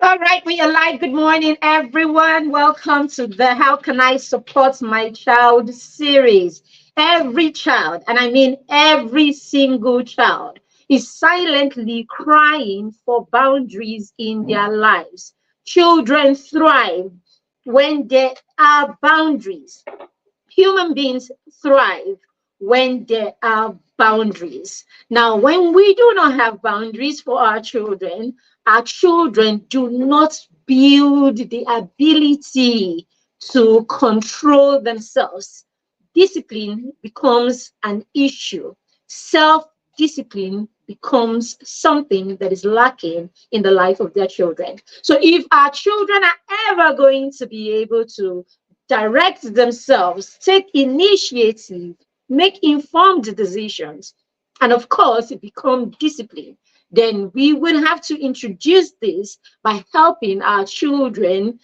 All right, we are live. Good morning, everyone. Welcome to the How Can I Support My Child series. Every child, and I mean every single child, is silently crying for boundaries in their lives. Children thrive when there are boundaries. Human beings thrive when there are boundaries. Now, when we do not have boundaries for our children do not build the ability to control themselves. Discipline becomes an issue. Self discipline becomes something that is lacking in the life of their children. So, if our children are ever going to be able to direct themselves, take initiative, make informed decisions, and of course, become disciplined, then we will have to introduce this by helping our children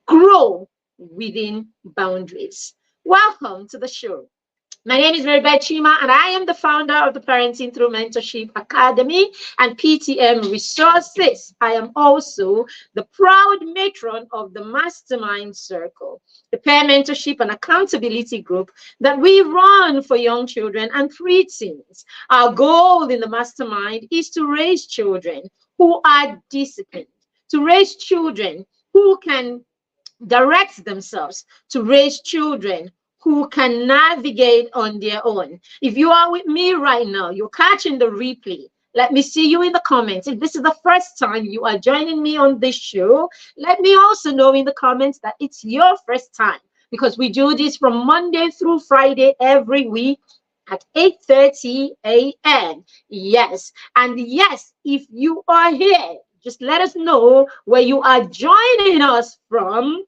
grow within boundaries. Welcome to the show. My name is Maribeth Chima, and I am the founder of the Parenting Through Mentorship Academy and PTM Resources. I am also the proud matron of the Mastermind Circle, the peer mentorship and accountability group that we run for young children and preteens. Our goal in the Mastermind is to raise children who are disciplined, to raise children who can direct themselves, to raise children who can navigate on their own. If you are with me right now, you're catching the replay. Let me see you in the comments. If this is the first time you are joining me on this show, let me also know in the comments that it's your first time, because we do this from Monday through Friday every week at 8:30 a.m. Yes. And yes, if you are here, just let us know where you are joining us from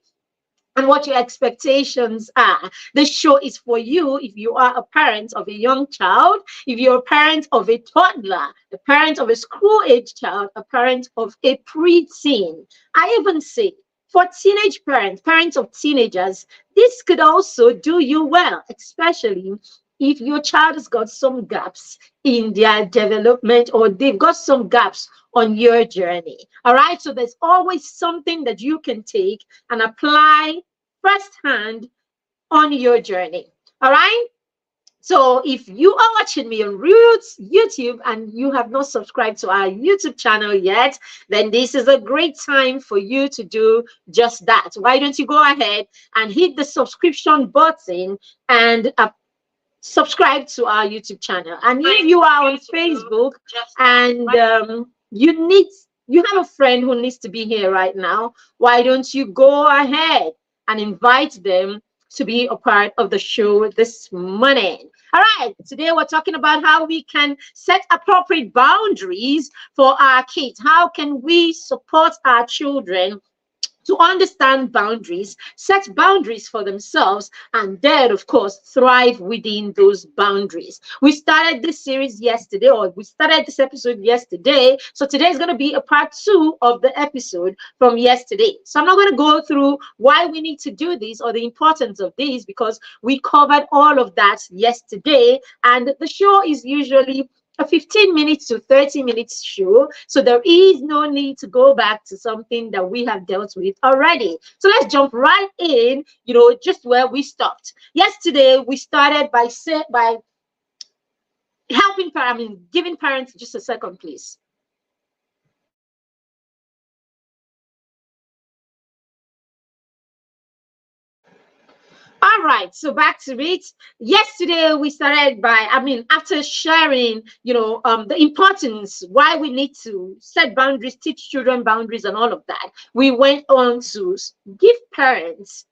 and what your expectations are. This show is for you if you are a parent of a young child, if you're a parent of a toddler, a parent of a school-age child, a parent of a preteen. I even say for teenage parents, parents of teenagers, this could also do you well, especially if your child has got some gaps in their development or they've got some gaps on your journey. All right, so there's always something that you can take and apply firsthand on your journey. All right. So if you are watching me on YouTube and you have not subscribed to our YouTube channel yet, then this is a great time for you to do just that. Why don't you go ahead and hit the subscription button and subscribe to our YouTube channel? And if you are on Facebook and you have a friend who needs to be here right now, why don't you go ahead and invite them to be a part of the show this morning? All right, today we're talking about how we can set appropriate boundaries for our kids. How can we support our children to understand boundaries, set boundaries for themselves, and then, of course, thrive within those boundaries. We started this series yesterday, or we started this episode yesterday. So today is going to be a part 2 of the episode from yesterday. So I'm not going to go through why we need to do this or the importance of these, because we covered all of that yesterday. And the show is usually a 15 minutes to 30 minutes show. So there is no need to go back to something that we have dealt with already. So let's jump right in, just where we stopped. Yesterday, we started by helping parents, giving parents, just a second, please. All right, so back to it. Yesterday we started by, after sharing, the importance, why we need to set boundaries, teach children boundaries and all of that. We went on to give parents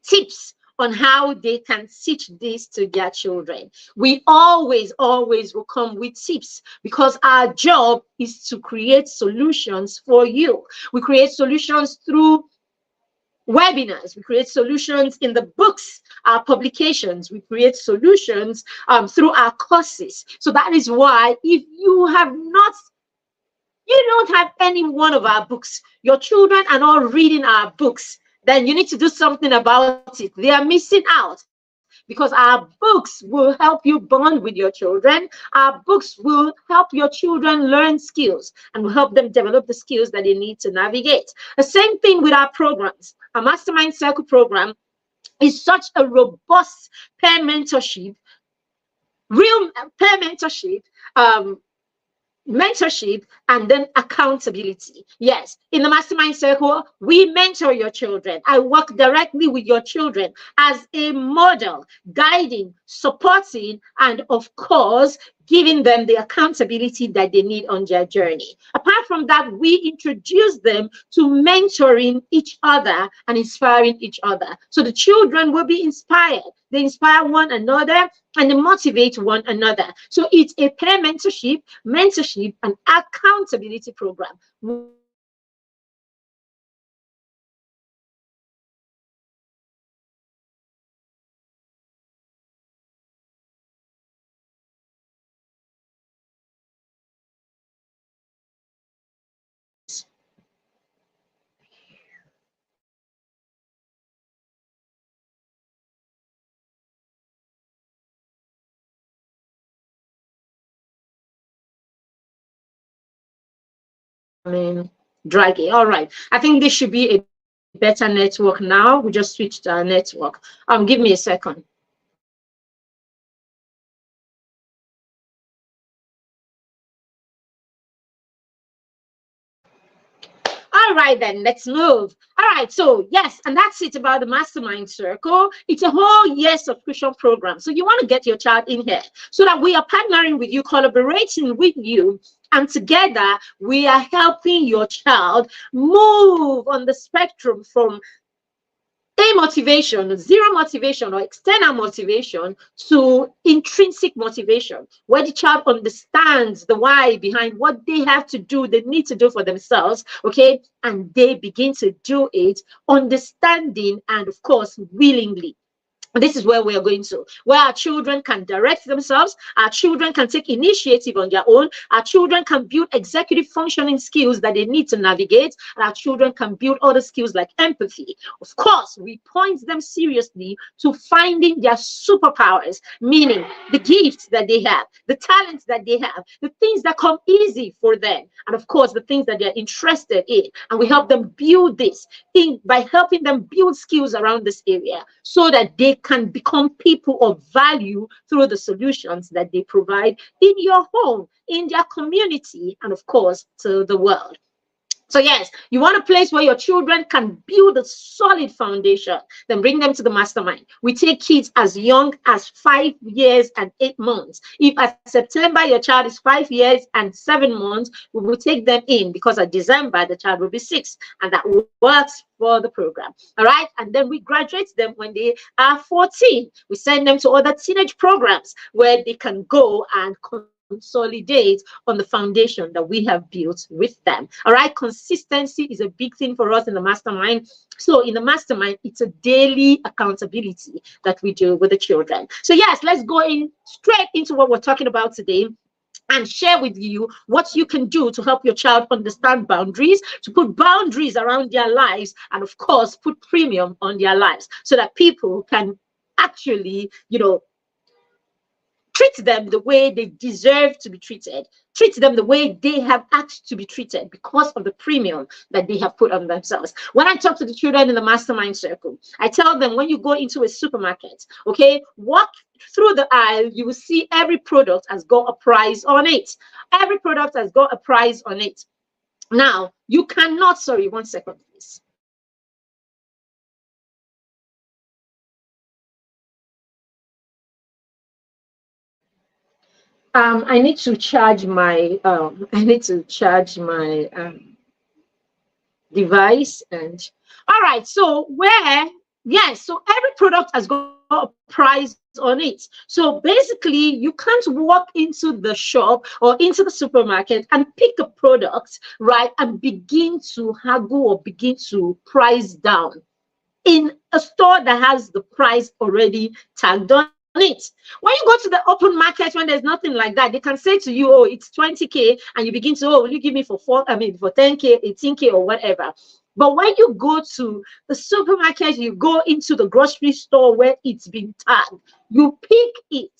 tips on how they can teach this to their children. We always will come with tips, because our job is to create solutions for you. We create solutions through webinars, we create solutions in the books, our publications, we create solutions through our courses. So that is why, if you don't have any one of our books, your children are not reading our books, then you need to do something about it. They are missing out, because because our books will help you bond with your children. Our books will help your children learn skills and will help them develop the skills that they need to navigate. The same thing with our programs. Our Mastermind Circle program is such a robust peer mentorship, real peer mentorship, um, mentorship, and then accountability. Yes, in the Mastermind Circle, we mentor your children. I work directly with your children as a model, guiding, supporting, and of course, giving them the accountability that they need on their journey. Apart from that, we introduce them to mentoring each other and inspiring each other. So the children will be inspired. They inspire one another and they motivate one another. So it's a peer mentorship, and accountability program. Draggy. All right. I think this should be a better network now. We just switched our network. Give me a second. All right, then let's move. All right, so yes, and that's it about the Mastermind Circle. It's a whole year subscription program. So you want to get your child in here so that we are partnering with you, collaborating with you, and together we are helping your child move on the spectrum from a motivation, zero motivation or external motivation to intrinsic motivation, where the child understands the why behind what they have to do, they need to do for themselves, okay? And they begin to do it, understanding and, of course, willingly. This is where we are going to, where our children can direct themselves, our children can take initiative on their own, our children can build executive functioning skills that they need to navigate, and our children can build other skills like empathy. Of course, we point them seriously to finding their superpowers, meaning the gifts that they have, the talents that they have, the things that come easy for them, and of course, the things that they're interested in. And we help them build this by helping them build skills around this area so that they can become people of value through the solutions that they provide in your home, in their community, and of course, to the world. So yes, you want a place where your children can build a solid foundation, then bring them to the Mastermind. We take kids as young as 5 years and 8 months. If at September your child is 5 years and 7 months, we will take them in because at December the child will be 6, and that works for the program. All right, and then we graduate them when they are 14. We send them to other teenage programs where they can go and consolidate on the foundation that we have built with them. All right, consistency is a big thing for us in the Mastermind. So in the Mastermind, it's a daily accountability that we do with the children. So yes, let's go in straight into what we're talking about today and share with you what you can do to help your child understand boundaries, to put boundaries around their lives, and of course, put premium on their lives so that people can actually, treat them the way they deserve to be treated, treat them the way they have asked to be treated because of the premium that they have put on themselves. When I talk to the children in the Mastermind Circle, I tell them when you go into a supermarket, okay, walk through the aisle, you will see every product has got a price on it. Every product has got a price on it. Now, you cannot, sorry, 1 second, please. I need to charge my device. And all right, so yes, so every product has got a price on it. So basically you can't walk into the shop or into the supermarket and pick a product, right, and begin to haggle or begin to price down in a store that has the price already tagged on it. When you go to the open market, when there's nothing like that, they can say to you, oh, it's 20K, and you begin to, oh, will you give me for 10K, 18K, or whatever. But when you go to the supermarket, you go into the grocery store where it's been tagged, you pick it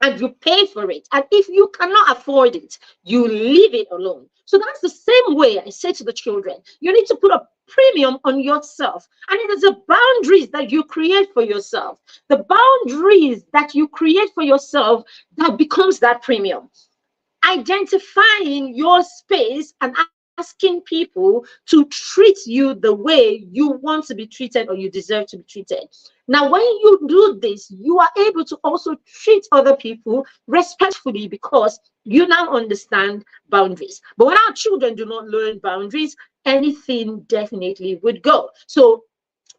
and you pay for it. And if you cannot afford it, you leave it alone. So that's the same way I say to the children, you need to put a premium on yourself. And it is the boundaries that you create for yourself, the boundaries that you create for yourself, that becomes that premium. Identifying your space and asking people to treat you the way you want to be treated or you deserve to be treated. Now, when you do this, you are able to also treat other people respectfully because you now understand boundaries. But when our children do not learn boundaries, anything definitely would go. So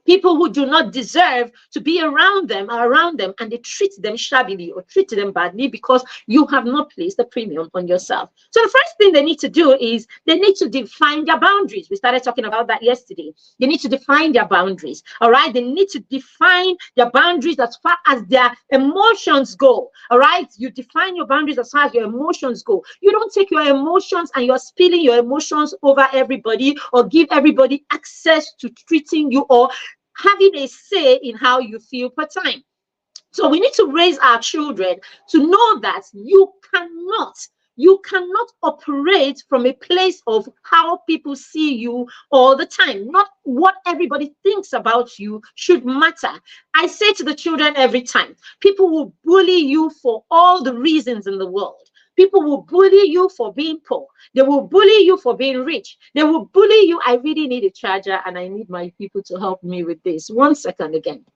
people who do not deserve to be around them are around them, and they treat them shabbily or treat them badly because you have not placed a premium on yourself. So the first thing they need to do is they need to define their boundaries. We started talking about that yesterday. They need to define their boundaries. All right. They need to define their boundaries as far as their emotions go. All right. You define your boundaries as far as your emotions go. You don't take your emotions and you're spilling your emotions over everybody or give everybody access to treating you or having a say in how you feel per time. So we need to raise our children to know that you cannot operate from a place of how people see you all the time. Not what everybody thinks about you should matter. I say to the children every time, people will bully you for all the reasons in the world. People will bully you for being poor. They will bully you for being rich. They will bully you. I really need a charger and I need my people to help me with this. 1 second again.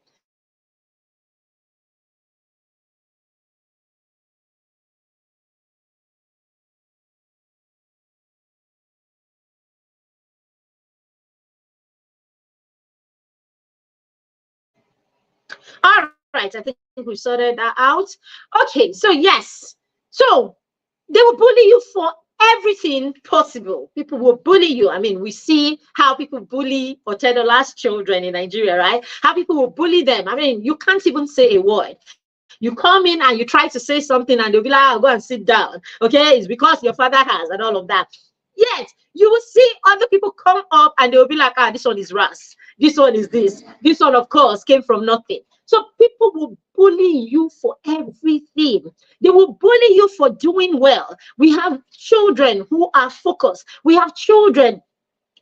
All right, I think we sorted that out. Okay, so yes. So they will bully you for everything possible. People will bully you. I mean, we see how people bully Otedolas children in Nigeria, right? How people will bully them. I mean, you can't even say a word. You come in and you try to say something and they'll be like, oh, go and sit down. Okay, it's because your father has and all of that. Yet you will see other people come up and they'll be like, ah, this one is Ras. This one is this. This one, of course, came from nothing. So people will bully you for everything. They will bully you for doing well. We have children who are focused. We have children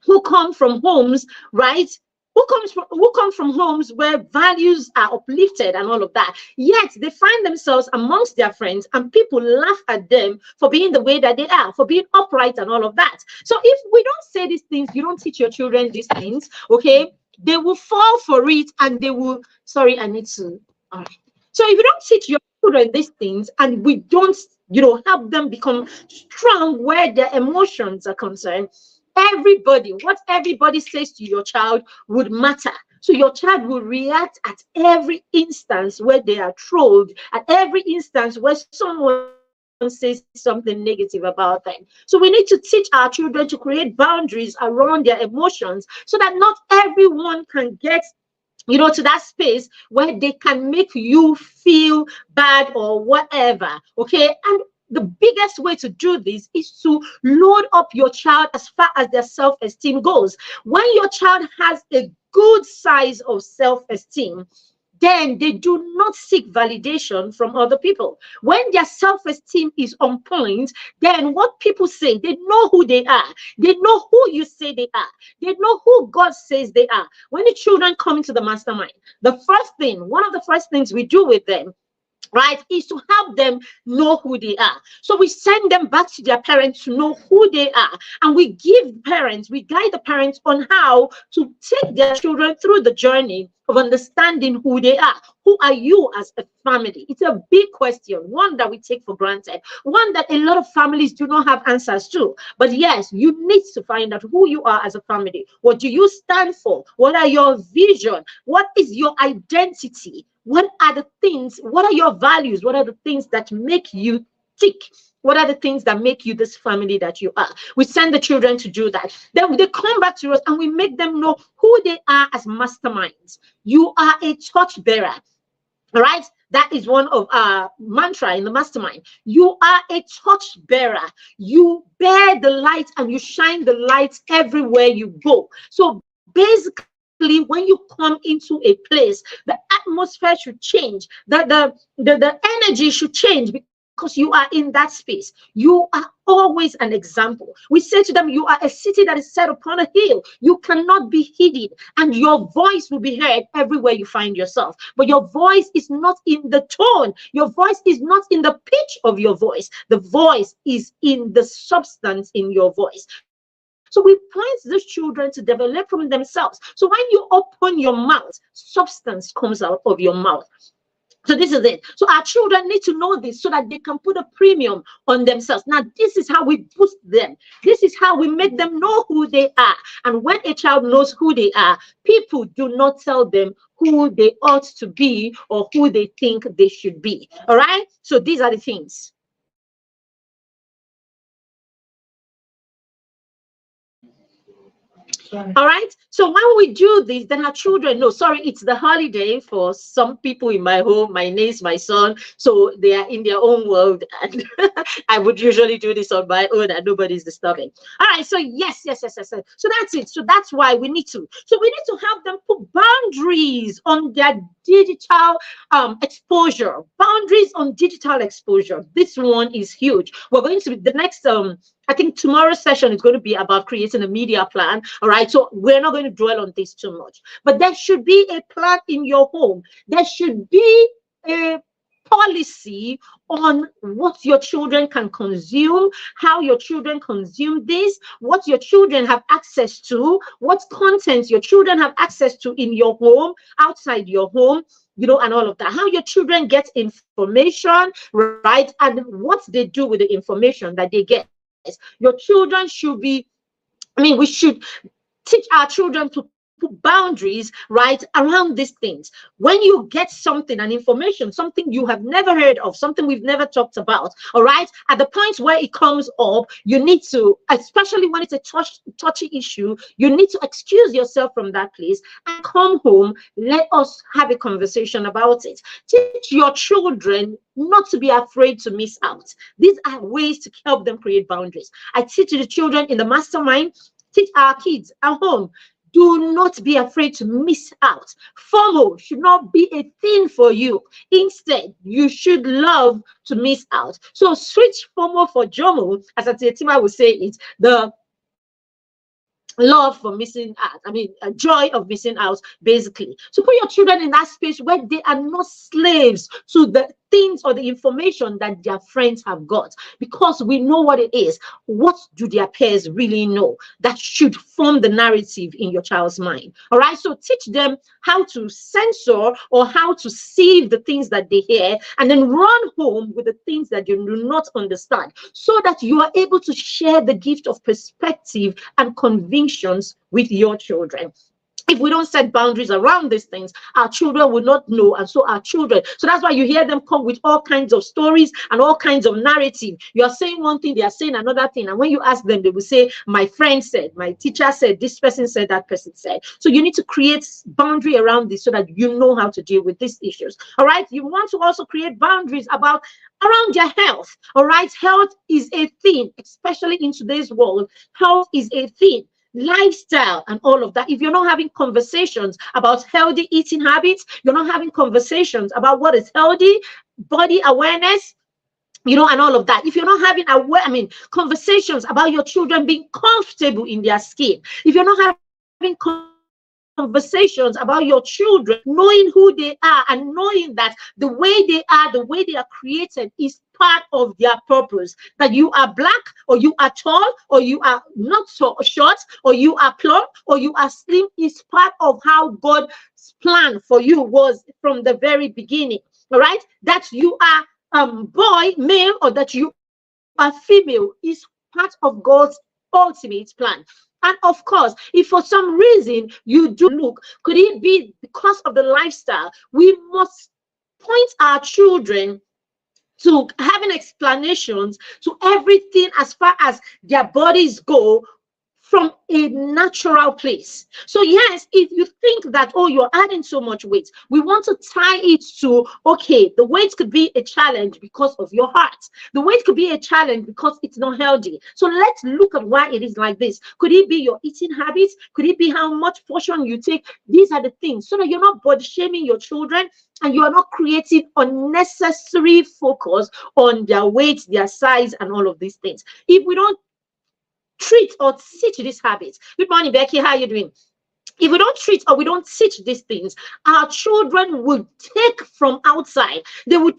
who come from homes, right? Who come from homes where values are uplifted and all of that. Yet they find themselves amongst their friends and people laugh at them for being the way that they are, for being upright and all of that. So if we don't say these things, you don't teach your children these things, okay? They will fall for it and they will, sorry, I need to, all right. So if you don't teach your children these things and we don't, help them become strong where their emotions are concerned, what everybody says to your child would matter. So your child will react at every instance where they are trolled, at every instance where someone says something negative about them. So we need to teach our children to create boundaries around their emotions so that not everyone can get to that space where they can make you feel bad or whatever. Okay. And the biggest way to do this is to load up your child as far as their self-esteem goes. When your child has a good size of self-esteem, then they do not seek validation from other people. When their self-esteem is on point, then what people say, they know who they are. They know who you say they are. They know who God says they are. When the children come into the mastermind, one of the first things we do with them, right, is to help them know who they are. So we send them back to their parents to know who they are. And we guide the parents on how to take their children through the journey of understanding who they are. Who are you as a family? It's a big question, one that we take for granted, one that a lot of families do not have answers to. But yes, you need to find out who you are as a family. What do you stand for? What are your vision? What is your identity? What are your values? What are the things that make you tick? What are the things that make you this family that you are? We send the children to do that. Then they come back to us and we make them know who they are as masterminds. You are a torch bearer. All right. That is one of our mantra in the mastermind. You are a torch bearer. You bear the light and you shine the light everywhere you go. So basically, when you come into a place, the atmosphere should change. The energy should change because you are in that space. You are always an example. We say to them, you are a city that is set upon a hill. You cannot be hidden, and your voice will be heard everywhere you find yourself. But your voice is not in the tone, your voice is not in the pitch of your voice. The voice is in the substance in your voice. So we point these children to develop from themselves. So when you open your mouth, substance comes out of your mouth. So this is it. So our children need to know this so that they can put a premium on themselves. Now, this is how we boost them. This is how we make them know who they are. And when a child knows who they are, people do not tell them who they ought to be or who they think they should be. All right? So these are the things. All right. So when we do this, then our children know, sorry, it's the holiday for some people in my home, my niece, my son. So they are in their own world. And I would usually do this on my own and nobody's disturbing. All right. So yes. So that's it. So that's why we need to. So we need to have them put boundaries on their digital exposure. Boundaries on digital exposure. This one is huge. We're going to the next I think tomorrow's session is going to be about creating a media plan. All right. So we're not going to dwell on this too much, but there should be a plan in your home. There should be a policy on what your children can consume, how your children consume this, what your children have access to, what content your children have access to in your home, outside your home, and all of that. How your children get information, right? And what they do with the information that they get. Your children should be, we should teach our children to put boundaries right around these things. When you get something, an information, something you have never heard of, something we've never talked about, all right, at the point where it comes up, you need to, especially when it's a touchy issue, you need to excuse yourself from that place and come home. Let us have a conversation about it. Teach your children not to be afraid to miss out. These are ways to help them create boundaries. I teach the children in the mastermind, teach our kids at home. Do not be afraid to miss out. FOMO should not be a thing for you. Instead, you should love to miss out. So switch FOMO for JOMO, as Atitima will say it, the love for missing out, joy of missing out, basically. So put your children in that space where they are not slaves to the things or the information that their friends have got, because we know what it is. What do their peers really know? That should form the narrative in your child's mind. All right. So teach them how to censor or how to sieve the things that they hear, and then run home with the things that you do not understand, so that you are able to share the gift of perspective and convictions with your children. If we don't set boundaries around these things, our children will not know, and so our children. So that's why you hear them come with all kinds of stories and all kinds of narrative. You are saying one thing, they are saying another thing, and when you ask them, they will say, my friend said, my teacher said, this person said, that person said. So you need to create boundary around this so that you know how to deal with these issues. All right. You want to also create boundaries around your health. All right. Health is a thing, especially in today's world. Health is a thing. Lifestyle and all of that. If you're not having conversations about healthy eating habits, you're not having conversations about what is healthy, body awareness, and all of that. If you're not having conversations about your children being comfortable in their skin, if you're not having conversations about your children knowing who they are and knowing that the way they are created is part of their purpose, that you are black or you are tall or you are not so short or you are plump or you are slim, is part of how God's plan for you was from the very beginning. All right, that you are boy, male, or that you are female is part of God's ultimate plan. And of course, if for some reason you do look, could it be because of the lifestyle? We must point our children to having explanations to everything as far as their bodies go from a natural place. So yes, if you think that, oh, you're adding so much weight, we want to tie it to, okay, the weight could be a challenge because of your heart. The weight could be a challenge because it's not healthy. So let's look at why it is like this. Could it be your eating habits? Could it be how much portion you take? These are the things, so that you're not body shaming your children and you are not creating unnecessary focus on their weight, their size, and all of these things. If we don't treat or teach these habits. Good morning, Becky. How are you doing? If we don't treat or we don't teach these things, our children will take from outside. They will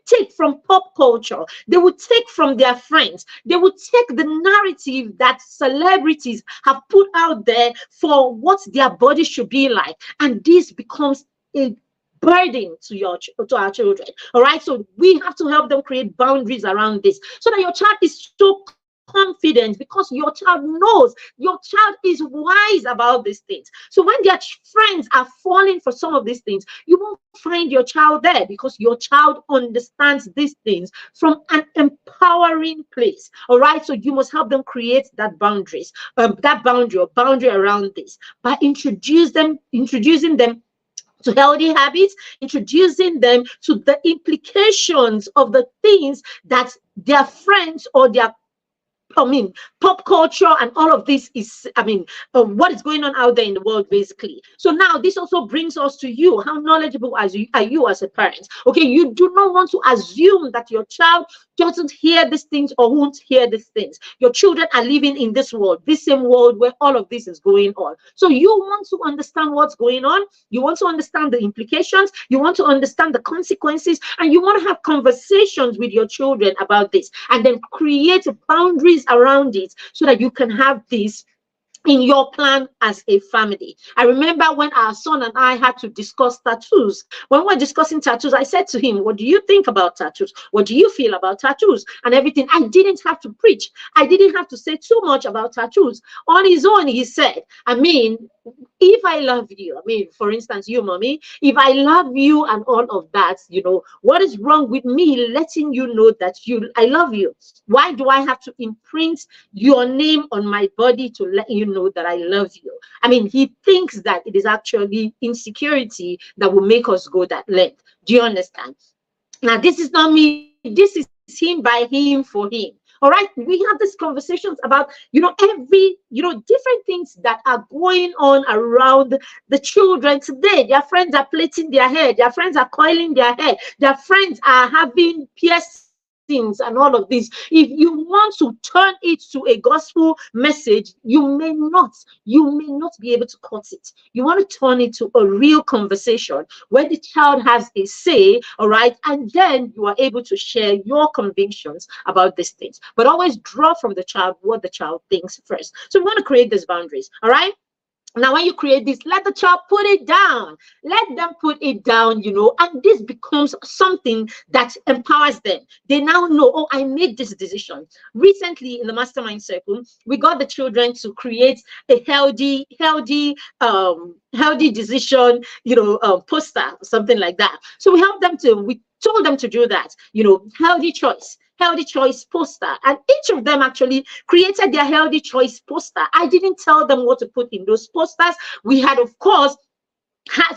take from pop culture. They will take from their friends. They will take the narrative that celebrities have put out there for what their body should be like. And this becomes a burden to our children. All right. So we have to help them create boundaries around this, so that your child is so confident, because your child knows, your child is wise about these things. So when their friends are falling for some of these things, you won't find your child there, because your child understands these things from an empowering place. All right. So you must help them create that boundary or boundary around this by introducing them to healthy habits, introducing them to the implications of the things that their friends or their pop culture and all of this is, what is going on out there in the world, basically. So now this also brings us to you. How knowledgeable are you as a parent? Okay, you do not want to assume that your child doesn't hear these things or won't hear these things. Your children are living in this world, this same world where all of this is going on. So you want to understand what's going on. You want to understand the implications. You want to understand the consequences, and you want to have conversations with your children about this, and then create boundaries around it, so that you can have this in your plan as a family. I remember when our son and I had to discuss tattoos. When we were discussing tattoos, I said to him, what do you think about tattoos? What do you feel about tattoos? And everything. I didn't have to preach. I didn't have to say too much about tattoos. On his own, he said, if I love you, for instance, you, mommy, if I love you and all of that, what is wrong with me letting you know that I love you? Why do I have to imprint your name on my body to let you know that I love you? He thinks that it is actually insecurity that will make us go that length. Do you understand? Now, this is not me. This is him by him for him. All right, we have these conversations about, different things that are going on around the children today. Their friends are plaiting their hair. Their friends are coiling their hair. Their friends are having piercings and all of this. If you want to turn it to a gospel message, you may not be able to cut it. You want to turn it to a real conversation where the child has a say, all right, and then you are able to share your convictions about these things. But always draw from the child what the child thinks first. So we want to create these boundaries, all right? Now, when you create this, let the child put it down. Let them put it down, and this becomes something that empowers them. They now know, oh, I made this decision. Recently, in the mastermind circle, we got the children to create a healthy decision, poster, something like that. So we told them to do that, healthy choice poster, and each of them actually created their healthy choice poster. I didn't tell them what to put in those posters. We had, of course,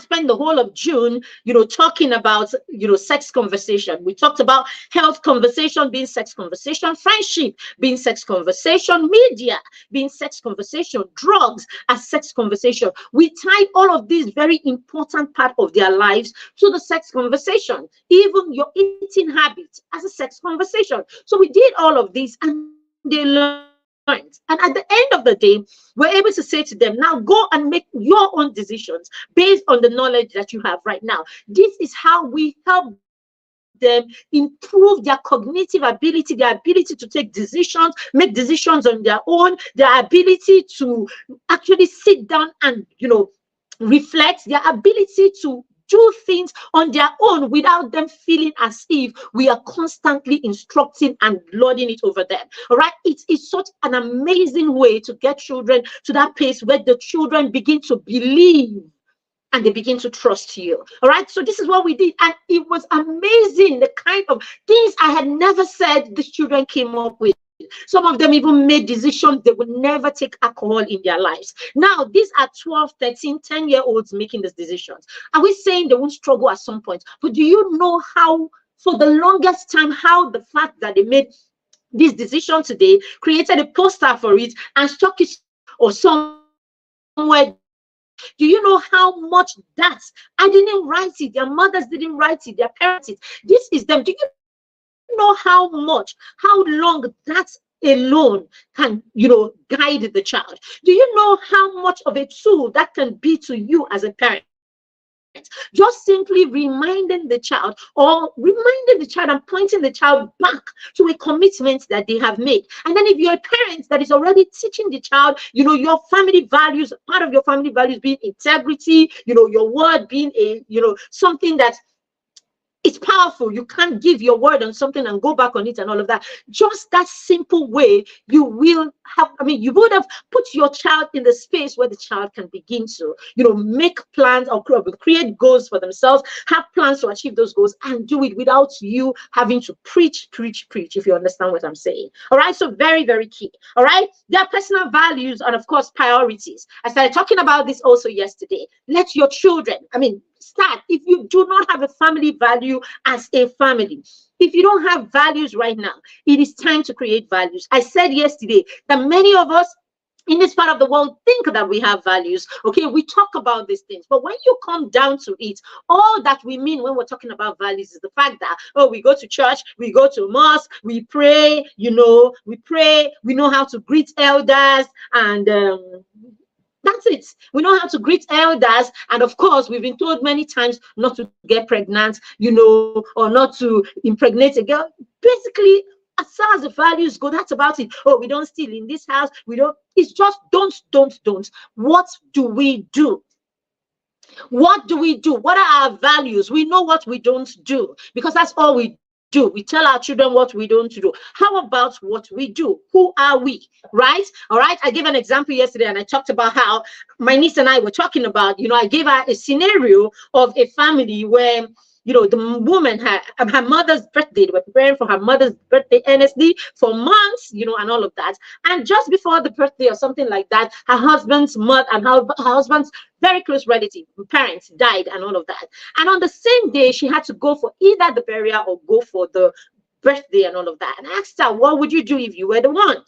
spent the whole of June, talking about, sex conversation. We talked about health conversation being sex conversation, friendship being sex conversation, media being sex conversation, drugs as sex conversation. We tied all of these very important part of their lives to the sex conversation, even your eating habits as a sex conversation. So we did all of this, and they learned. And at the end of the day, we're able to say to them, now go and make your own decisions based on the knowledge that you have right now. This is how we help them improve their cognitive ability, their ability to take decisions, make decisions on their own, their ability to actually sit down and, reflect, their ability to do things on their own without them feeling as if we are constantly instructing and lording it over them. All right, it is such an amazing way to get children to that place where the children begin to believe and they begin to trust you. All right, so this is what we did, and it was amazing, the kind of things I had never said the children came up with. Some of them even made decisions they would never take alcohol in their lives. Now, these are 12, 13, 10-year-olds making these decisions. Are we saying they won't struggle at some point? But do you know how, for the longest time, how the fact that they made this decision today, created a poster for it, and stuck it or somewhere? Do you know how much that I didn't write it? Their mothers didn't write it. Their parents. This is them. Do you know how much, how long that alone can, guide the child? Do you know how much of a tool that can be to you as a parent? Just simply reminding the child, and pointing the child back to a commitment that they have made. And then if you're a parent that is already teaching the child, your family values, part of your family values being integrity, your word being something that it's powerful. You can't give your word on something and go back on it and all of that. Just that simple way, you will have, you would have put your child in the space where the child can begin to, make plans or create goals for themselves, have plans to achieve those goals, and do it without you having to preach, if you understand what I'm saying. All right. So very, very key. All right. Their personal values and, of course, priorities. I started talking about this also yesterday. Let your children, start. If you do not have a family value as a family, if you don't have values right now, it is time to create values. I said yesterday that many of us in this part of the world think that we have values. Okay, we talk about these things, but when you come down to it, all that we mean when we're talking about values is the fact that, we go to church, we go to mosque, we pray, we know how to greet elders, and that's it. We know how to greet elders. And of course, we've been told many times not to get pregnant, or not to impregnate a girl. Basically, as far as the values go, that's about it. Oh, we don't steal in this house. We don't. It's just don't. What do we do? What do we do? What are our values? We know what we don't do, because that's all we do. We tell our children what we don't do. How about what we do? Who are we? Right? All right. I gave an example yesterday, and I talked about how my niece and I were talking about, I gave her a scenario of a family where, the woman had her mother's birthday. They were preparing for her mother's birthday earnestly for months, and all of that. And just before the birthday or something like that, her husband's mother and her husband's very close relative, parents, died and all of that. And on the same day, she had to go for either the burial or go for the birthday and all of that. And I asked her, what would you do if you were the one?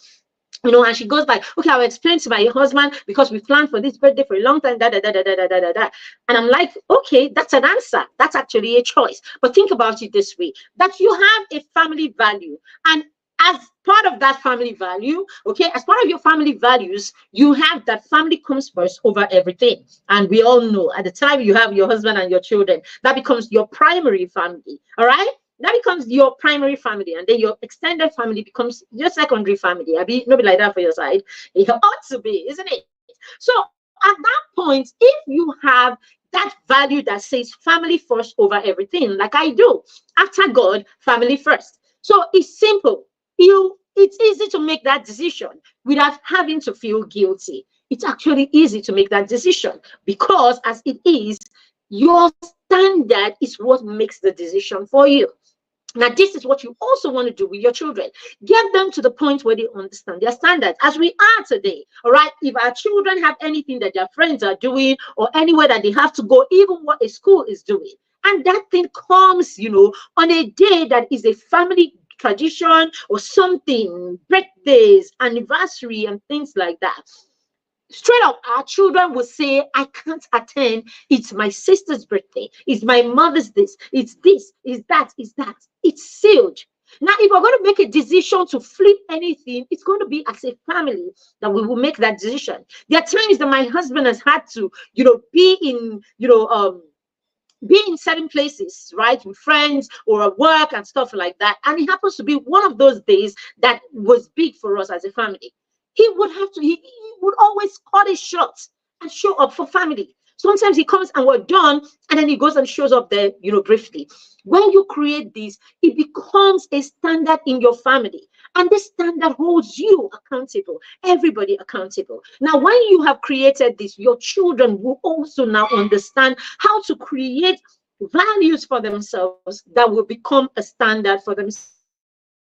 And she goes like, okay, I'll explain to my husband, because we planned for this birthday for a long time, And I'm like, okay, that's an answer. That's actually a choice. But think about it this way, that you have a family value. And as part of that family value, okay, as part of your family values, you have that family comes first over everything. And we all know at the time you have your husband and your children, that becomes your primary family. All right. That becomes your primary family, and then your extended family becomes your secondary family. I be nobody like that for your side. It ought to be, isn't it? So at that point, if you have that value that says family first over everything, like I do, after God, family first. So it's simple. It's easy to make that decision without having to feel guilty. It's actually easy to make that decision, because as it is, your standard is what makes the decision for you. Now, this is what you also want to do with your children. Get them to the point where they understand their standards, as we are today. All right. If our children have anything that their friends are doing, or anywhere that they have to go, even what a school is doing, and that thing comes, on a day that is a family tradition or something, birthdays, anniversary, and things like that. Straight up, our children will say, I can't attend. It's my sister's birthday. It's my mother's this. It's that. It's sealed. Now, if we're going to make a decision to flip anything, it's going to be as a family that we will make that decision. There are times that my husband has had to, be in certain places, right, with friends or at work and stuff like that. And it happens to be one of those days that was big for us as a family. He would always cut it short and show up for family. Sometimes he comes and we're done, and then he goes and shows up there, briefly. When you create this, it becomes a standard in your family. And this standard holds you accountable, everybody accountable. Now, when you have created this, your children will also now understand how to create values for themselves that will become a standard for themselves.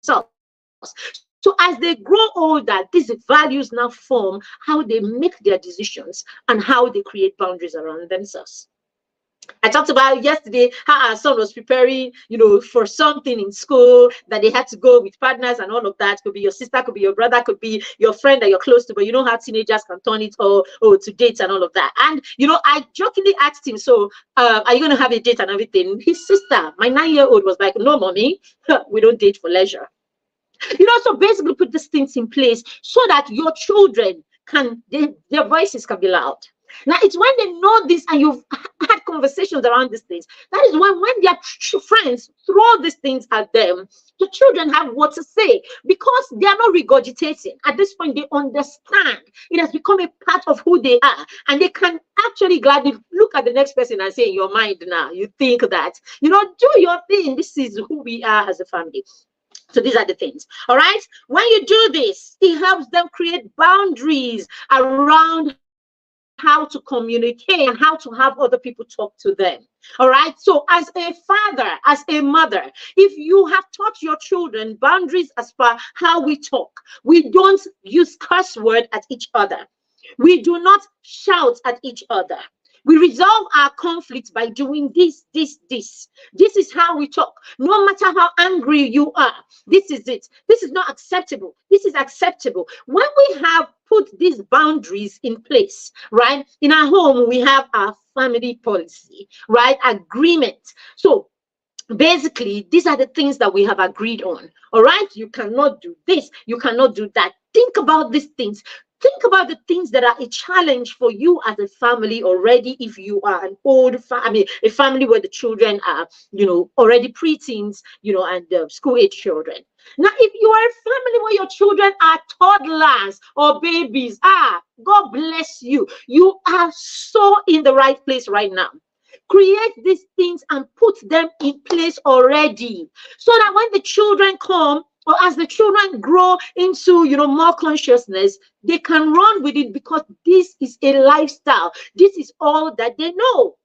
So So as they grow older, these values now form how they make their decisions and how they create boundaries around themselves. I talked about yesterday how our son was preparing, for something in school that they had to go with partners and all of that. Could be your sister, could be your brother, could be your friend that you're close to, but you know how teenagers can turn it or to dates and all of that. And I jokingly asked him, so are you going to have a date and everything? His sister, my 9-year-old, was like, no, mommy, we don't date for leisure. So basically put these things in place so that your children their voices can be loud. Now, it's when they know this and you've had conversations around these things, that is when their friends throw these things at them, the children have what to say because they are not regurgitating. At this point, they understand. It has become a part of who they are, and they can actually gladly look at the next person and say, in your mind now, you think that, do your thing. This is who we are as a family. So these are the things. All right. When you do this, it helps them create boundaries around how to communicate and how to have other people talk to them. All right. So as a father, as a mother, if you have taught your children boundaries as far how we talk, we don't use curse word at each other. We do not shout at each other. We resolve our conflicts by doing this, this, this. This is how we talk. No matter how angry you are, this is it. This is not acceptable. This is acceptable. When we have put these boundaries in place, right? In our home, we have our family policy, right? Agreement. So basically, these are the things that we have agreed on. All right. You cannot do this. You cannot do that. Think about these things. Think about the things that are a challenge for you as a family already. If you are an old family, a family where the children are, already preteens, and school age children. Now, if you are a family where your children are toddlers or babies, God bless you. You are so in the right place right now. Create these things and put them in place already so that when the children come, or as the children grow into more consciousness, they can run with it because this is a lifestyle. This is all that they know.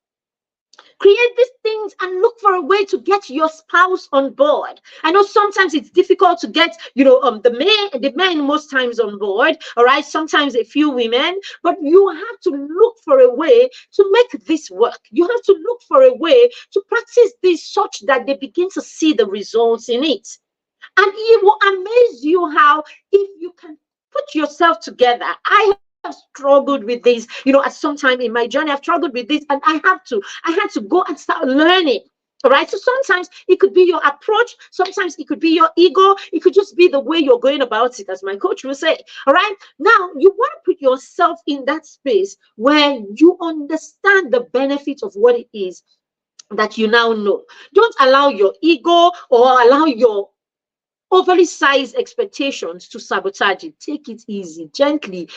Create these things and look for a way to get your spouse on board. I know sometimes it's difficult to get the men most times on board. All right, sometimes a few women, but you have to look for a way to make this work. You have to look for a way to practice this such that they begin to see the results in it. And it will amaze you how, if you can put yourself together. I have struggled with this, at some time in my journey, I've struggled with this, and I had to go and start learning. All right. So sometimes it could be your approach, sometimes it could be your ego, it could just be the way you're going about it, as my coach will say. All right. Now you want to put yourself in that space where you understand the benefit of what it is that you now know. Don't allow your ego or allow your overly sized expectations to sabotage it. Take it easy, gently,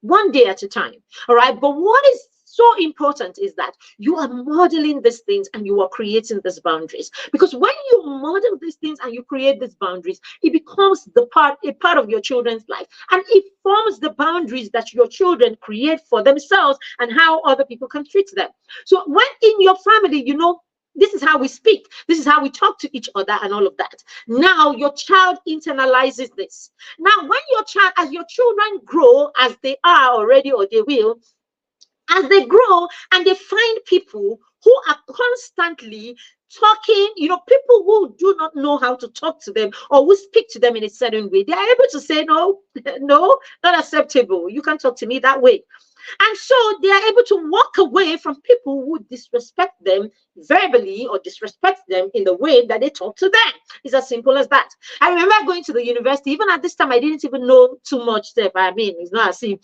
one day at a time. All right. But what is so important is that you are modeling these things and you are creating these boundaries. Because when you model these things and you create these boundaries, it becomes a part of your children's life. And it forms the boundaries that your children create for themselves and how other people can treat them. So when in your family, this is how we speak. This is how we talk to each other and all of that. Now your child internalizes this. Now when as your children grow, as they are already or they will, as they grow and they find people who are constantly talking, people who do not know how to talk to them or who speak to them in a certain way, they are able to say, no, no, not acceptable. You can't talk to me that way. And so they are able to walk away from people who disrespect them verbally or disrespect them in the way that they talk to them. It's as simple as that. I remember going to the university. Even at this time, I didn't even know too much stuff. I mean, it's not as if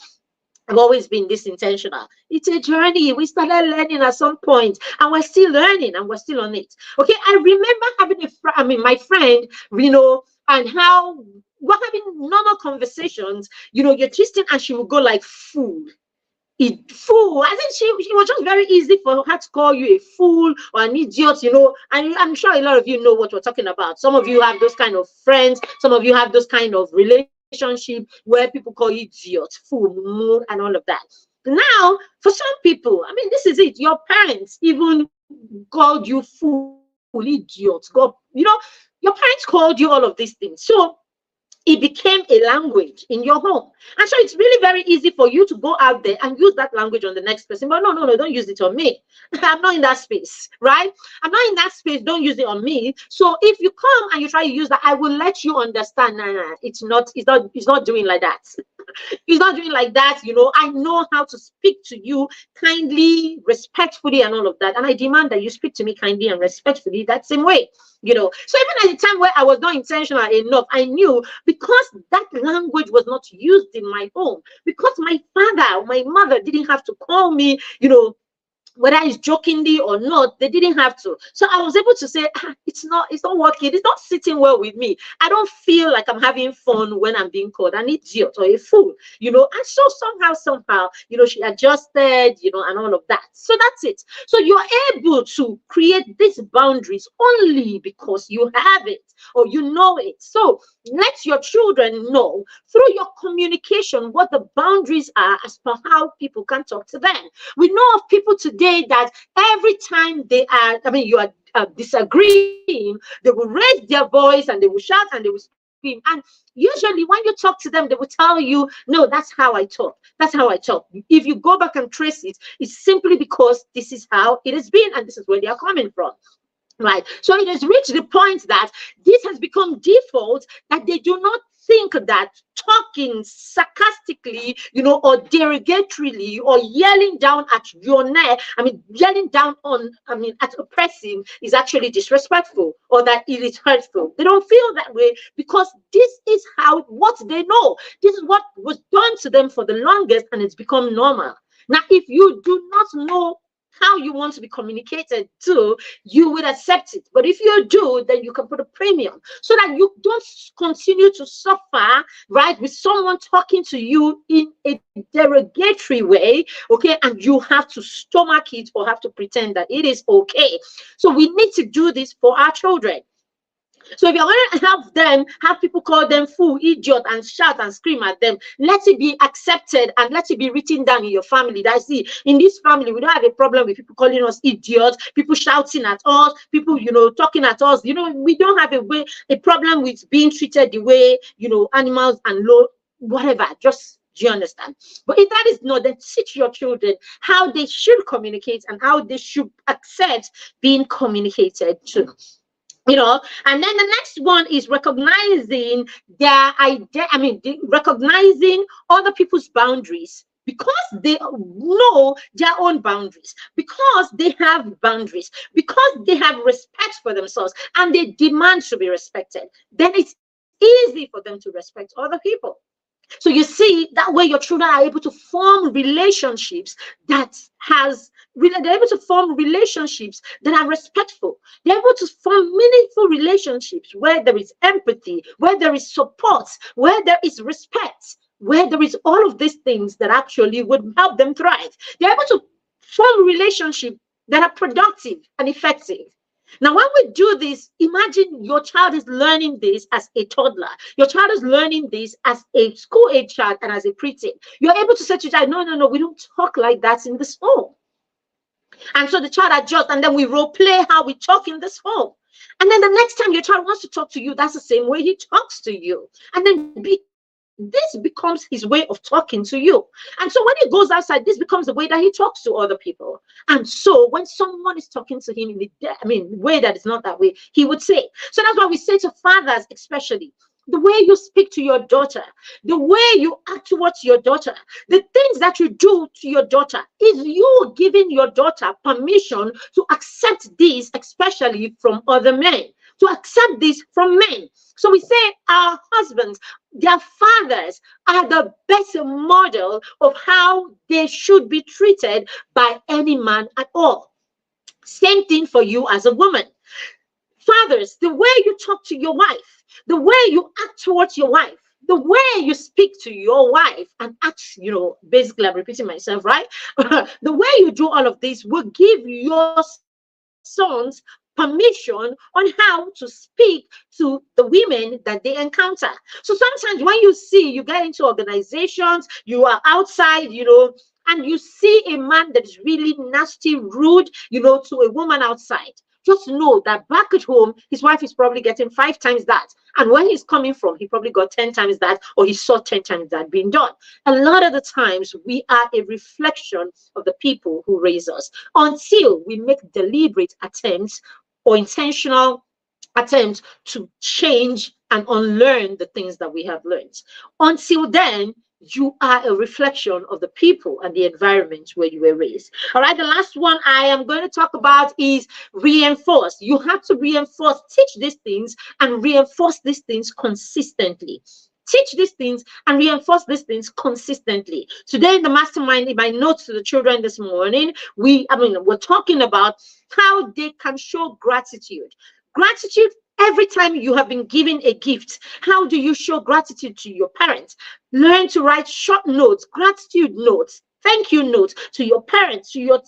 I've always been this intentional. It's a journey. We started learning at some point, and we're still learning, and we're still on it. Okay, I remember having my friend, and how we're having normal conversations. You're gisting, and she will go like, fool. Fool. I think it was just very easy for her to call you a fool or an idiot, and I'm sure a lot of you know what we're talking about. Some of you have those kind of friends, some of you have those kind of relationship where people call you idiot, fool, and all of that. Now, for some people, I mean, this is it. Your parents even called you fool, idiot. God, your parents called you all of these things. So it became a language in your home. And so it's really very easy for you to go out there and use that language on the next person. But no, no, no, don't use it on me. I'm not in that space, right? I'm not in that space. Don't use it on me. So if you come and you try to use that, I will let you understand. Nah, nah, it's not doing like that. It's not doing like that. I know how to speak to you kindly, respectfully, and all of that. And I demand that you speak to me kindly and respectfully that same way. So even at the time where I was not intentional enough, I knew, because that language was not used in my home, because my father or my mother didn't have to call me, whether it's jokingly or not, they didn't have to. So I was able to say, it's not working. It's not sitting well with me. I don't feel like I'm having fun when I'm being called an idiot or a fool, And so somehow, she adjusted, and all of that. So that's it. So you're able to create these boundaries only because you have it or you know it. So let your children know through your communication what the boundaries are as per how people can talk to them. We know of people today that every time you are disagreeing, they will raise their voice and they will shout and they will scream. And usually when you talk to them, they will tell you, no, that's how I talk. That's how I talk. If you go back and trace it, it's simply because this is how it has been and this is where they are coming from. Right. So it has reached the point that this has become default, that they do not think that talking sarcastically, or derogatorily, or yelling down at your neck, yelling down at a person is actually disrespectful or that it is hurtful. They don't feel that way because this is what they know. This is what was done to them for the longest, and it's become normal. Now, if you do not know how you want to be communicated to, you will accept it. But if you do, then you can put a premium so that you don't continue to suffer, right, with someone talking to you in a derogatory way, okay, and you have to stomach it or have to pretend that it is okay. So we need to do this for our children. So if you're going to have people call them fool, idiot, and shout and scream at them, let it be accepted and let it be written down in your family. That's it. In this family, we don't have a problem with people calling us idiots, people shouting at us, people, talking at us. We don't have a problem with being treated the way, animals and whatever. Just, do you understand? But if that is not, then teach your children how they should communicate and how they should accept being communicated to. And then the next one is recognizing recognizing other people's boundaries, because they know their own boundaries, because they have boundaries, because they have respect for themselves and they demand to be respected. Then it's easy for them to respect other people. So you see, that way your children are able to form relationships they're able to form relationships that are respectful. They're able to form meaningful relationships where there is empathy, where there is support, where there is respect, where there is all of these things that actually would help them thrive. They're able to form relationships that are productive and effective. Now, when we do this, imagine your child is learning this as a toddler. Your child is learning this as a school-age child and as a preteen. You're able to say to your child, no, we don't talk like that in this home. And so the child adjusts, and then we role play how we talk in this home. And then the next time your child wants to talk to you, that's the same way he talks to you. And then this becomes his way of talking to you. And so when he goes outside, this becomes the way that he talks to other people. And so when someone is talking to him in the way that is not that way, he would say. So that's why we say to fathers, especially, the way you speak to your daughter, the way you act towards your daughter, the things that you do to your daughter, is you giving your daughter permission to accept this, especially from other men, to accept this from men. So we say our husbands, their fathers, are the best model of how they should be treated by any man at all. Same thing for you as a woman. Fathers, the way you talk to your wife, the way you act towards your wife, the way you speak to your wife and act, basically I'm repeating myself, right? The way you do all of this will give your sons permission on how to speak to the women that they encounter. So sometimes when you get into organizations, you are outside, and you see a man that is really nasty, rude, to a woman outside. just know that back at home, his wife is probably getting 5 times that. And where he's coming from, he probably got 10 times that, or he saw 10 times that being done. A lot of the times, we are a reflection of the people who raise us until we make deliberate attempts or intentional attempts to change and unlearn the things that we have learned. Until then, you are a reflection of the people and the environment where you were raised. All right, the last one I am going to talk about is reinforce. You have to reinforce, teach these things and reinforce these things consistently. Teach these things and reinforce these things consistently. Today in the mastermind, in my notes to the children this morning, we're talking about how they can show gratitude. Gratitude every time you have been given a gift. How do you show gratitude to your parents? Learn to write short notes, gratitude notes, thank you notes to your parents, to your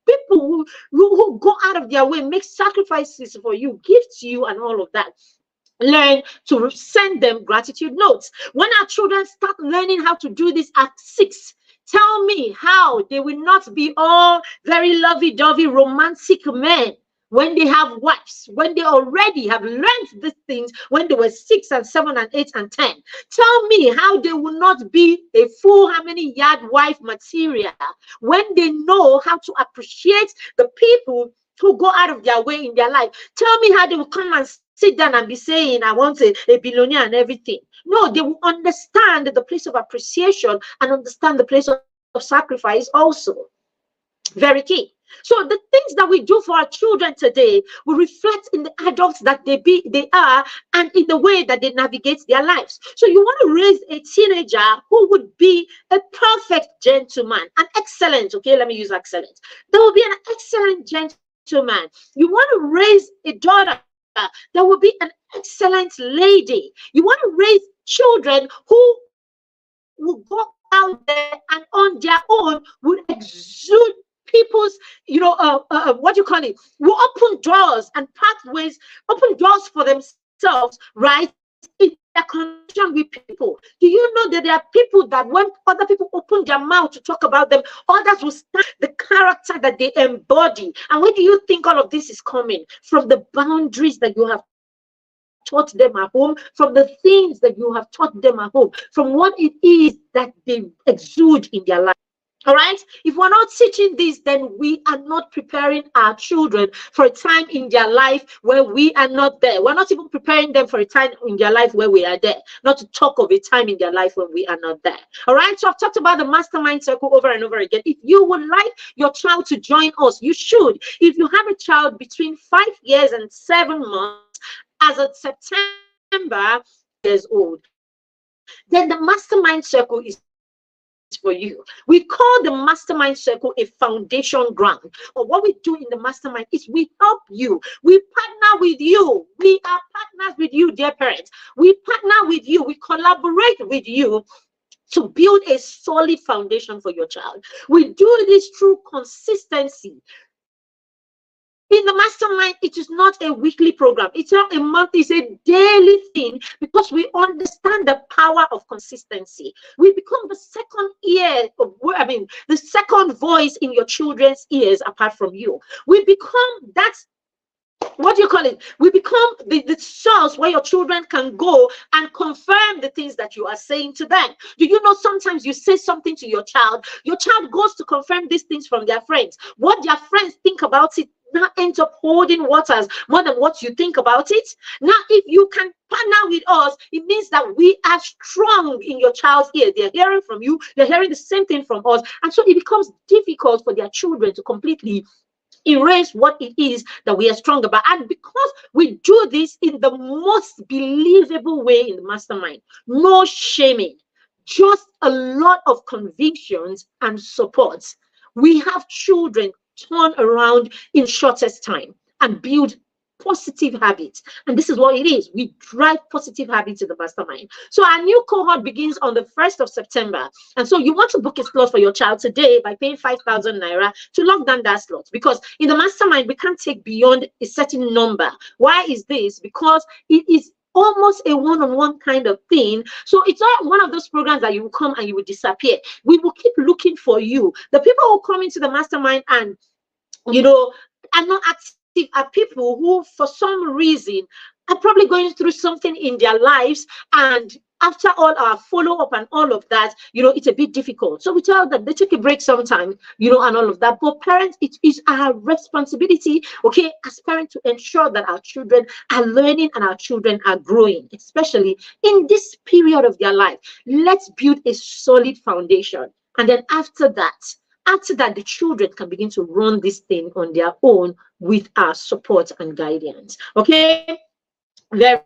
people who go out of their way, make sacrifices for you, gifts you, and all of that. Learn to send them gratitude notes. When our children start learning how to do this at 6, tell me how they will not be all very lovey-dovey romantic men when they have wives, when they already have learned these things when they were 6 and 7 and 8 and 10. Tell me how they will not be a full harmony yard wife material when they know how to appreciate the people who go out of their way in their life. Tell me how they will come and sit down and be saying, I want a billionaire and everything. No, they will understand the place of appreciation and understand the place of sacrifice also. Very key. So the things that we do for our children today will reflect in the adults that they are and in the way that they navigate their lives. So you want to raise a teenager who would be a perfect gentleman, an excellent, okay, let me use excellent. There will be an excellent gentleman. You want to raise a daughter that will be an excellent lady. You want to raise children who will go out there and on their own will exude people's, what you call it, will open doors and pathways, open doors for themselves, right, in their connection with people. Do you know that there are people that when other people open their mouth to talk about them, others will stand the character that they embody? And where do you think all of this is coming? From the boundaries that you have taught them at home, from the things that you have taught them at home, from what it is that they exude in their life. All right, if we're not teaching this, then we are not preparing our children for a time in their life where we are not there. We're not even preparing them for a time in their life where we are there, not to talk of a time in their life when we are not there. All right, so I've talked about the mastermind circle over and over again. If you would like your child to join us, you should. If you have a child between 5 years and 7 months, as of September years old, then the mastermind circle is for you. We call the mastermind circle a foundation ground. But what we do in the mastermind is we help you. We partner with you. We are partners with you, dear parents. We partner with you. We collaborate with you to build a solid foundation for your child. We do this through consistency. In the mastermind, it is not a weekly program. It's not a month, it's a daily thing because we understand the power of consistency. We become the second ear of, the second voice in your children's ears apart from you. We become what do you call it? We become the source where your children can go and confirm the things that you are saying to them. Do you know sometimes you say something to your child goes to confirm these things from their friends. What their friends think about it now ends up holding waters more than what you think about it. Now, if you can partner with us, it means that we are strong in your child's ear. They're hearing from you, they're hearing the same thing from us. And so it becomes difficult for their children to completely erase what it is that we are strong about. And because we do this in the most believable way in the mastermind, no shaming, just a lot of convictions and supports, we have children turn around in shortest time and build positive habits. And this is what it is. We drive positive habits in the mastermind. So our new cohort begins on the 1st of September. And so you want to book a slot for your child today by paying 5,000 naira to lock down that slot, because in the mastermind, we can't take beyond a certain number. Why is this? Because it is almost a one-on-one kind of thing. So it's not one of those programs that you will come and you will disappear. We will keep looking for you. The people who come into the mastermind and, are not active are people who, for some reason, are probably going through something in their lives, and after all our follow up and all of that, it's a bit difficult. So we tell them they take a break sometime, and all of that. But parents, it is our responsibility, okay, as parents, to ensure that our children are learning and our children are growing, especially in this period of their life. Let's build a solid foundation. And then after that, the children can begin to run this thing on their own with our support and guidance. Okay, very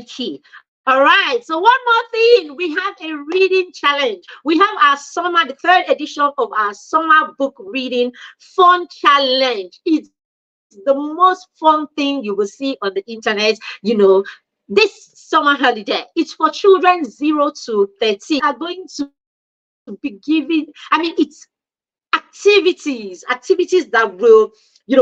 key. All right, so one more thing, we have a reading challenge. We have our summer, the third edition of our summer book reading fun challenge. It's the most fun thing you will see on the internet, this summer holiday. It's for children 0 to 13. We are going to be giving, it's activities that will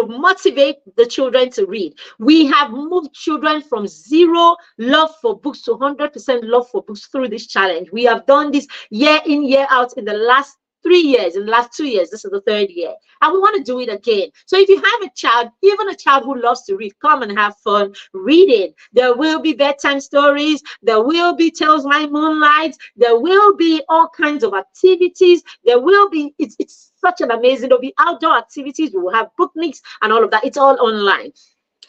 motivate the children to read. We have moved children from zero love for books to 100% love for books through this challenge. We have done this year in, year out in the last 3 years, in the last 2 years. This is the third year, and we want to do it again. So if you have a child, even a child who loves to read, come and have fun reading. There will be bedtime stories, there will be tales by moonlight, there will be all kinds of activities, there will be, it's such an amazing, there'll be outdoor activities, we will have bookniks and all of that. It's all online.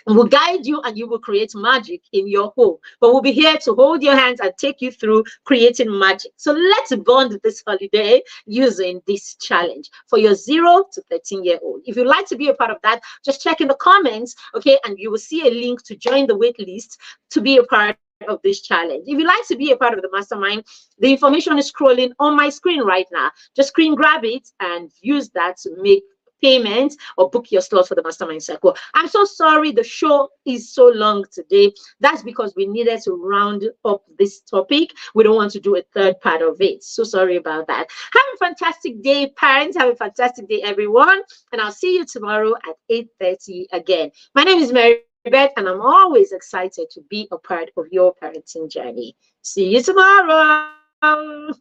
We'll guide you and you will create magic in your home. But we'll be here to hold your hands and take you through creating magic. So let's bond this holiday using this challenge for your 0 to 13-year-old. If you'd like to be a part of that, just check in the comments, okay? And you will see a link to join the wait list to be a part of this challenge. If you'd like to be a part of the mastermind, the information is scrolling on my screen right now. Just screen grab it and use that to make payment or book your slot for the mastermind circle. I'm so sorry the show is so long today. That's because we needed to round up this topic. We don't want to do a third part of it. So sorry about that. Have a fantastic day, parents. Have a fantastic day, everyone. And I'll see you tomorrow at 8:30 again. My name is Mary Beth, and I'm always excited to be a part of your parenting journey. See you tomorrow.